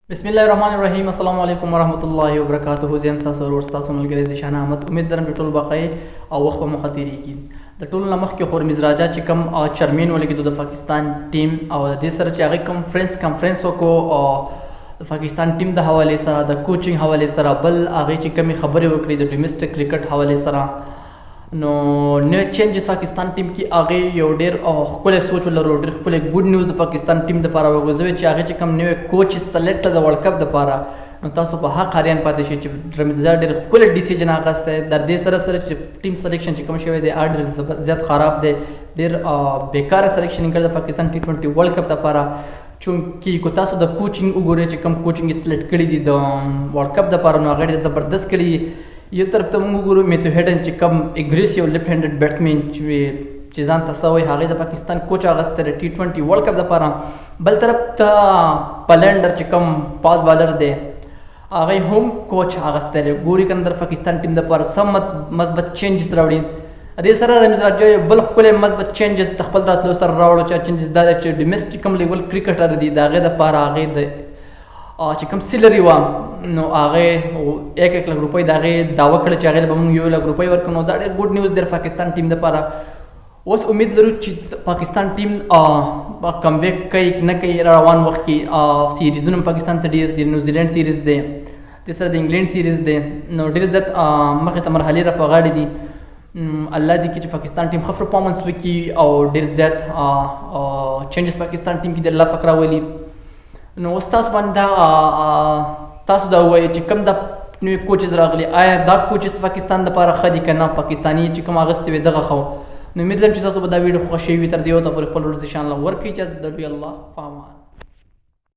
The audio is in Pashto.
بسم الله الرحمن الرحیم. السلام علیکم ورحمۃ اللہ وبرکاتہ. زم تاسو ورور تاسو ملګری ذیشان احمد. امید درم ټول بخیر او وخت په مخاطریږي. د ټول نمخ کې خورمیز راجا چې کم چرمن ولګیدو د پاکستان ټیم او د سره چې هغه کنفرنس وکړو او پاکستان ټیم د حواله سره د کوچینګ حواله سره بل هغه چې کمی خبرې وکړي د ډومېسټک کرکټ حواله سره نو نو چینجز پاکستان ټیم کې هغه یو ډېر خپل سوچ ولرو ډېر خپل ګډ نیوز د پاکستان ټیم د لپاره وغوځوي چې هغه چې کم نوې کوچ سلیکټ د ورلد کپ د لپاره نو تاسو په حق حریان پاتې شئ چې رمزا ډېر خپل ډیسیژن اخیسته در دې سره چې ټیم سلیکشن چې کوم شوی دی ډېر زیات خراب دی ډېر بیکاره سلیکشن کړ د پاکستان ټي20 ورلد کپ لپاره چونکې کو تاسو د کوچینګ وګورئ چې کم کوچینګ سلیکټ کړی دي د ورلد کپ د لپاره نو هغه ډېر زبردست کړی. یو طرف ته موږ وګورو میتو هیډن چې کم اګریسیو لیفټ هینډډ بیټسمین چې ځان ته سوی هغه د پاکستان کوچ اغسته د ټي20 ورلد کپ لپاره. بل طرف ته پلندر چې کم پاس بالر دی هغه هم کوچ اغسته ګوري کندر پاکستان ټیم د لپاره سم مثبت چینجز راوړي. دې سره رمیز راجا بل خپل مثبت چینجز د خپل راتلو سره راوړو چې چینجز دا چې ډومېسټک کم لیول کرکټر دی دا هغه د لپاره هغه د چې کوم سیلري و نو هغه 1 لک روپۍ د هغه داوا کړی چې هغه به موږ 1 لک روپۍ ورکړو. دا ډېر ګډ نیوز دی پاکستان ټیم لپاره. اوس امید لرو چې پاکستان ټیم کم بیک کوي نه کوي روان وخت کې سیریزونه پاکستان ته ډېر دی. نیوزیلینډ سیریز دی د سره د انګلند سیریز دی نو ډېر زیات مخې ته مرحلې رافغاړي دي. الله دې کې چې پاکستان ټیم ښه پرفارمنس وکړي او ډېر زیات چینجز پاکستان ټیم کې د الله فقره ولي. نو اوس تاسو باندې تاسو دا وایي چې کوم د نوې کوچز راغلي آیا دا کوچز پاکستان لپاره ښه دي که نه پاکستاني چې کوم اغوستې وي دغه ښه نو امید لرم چې تاسو به دا ویډیو خوښوي. تر دې وخته پورې خپل ورور ذیشان الله ورکړي اجازه درلوي. الله په امان.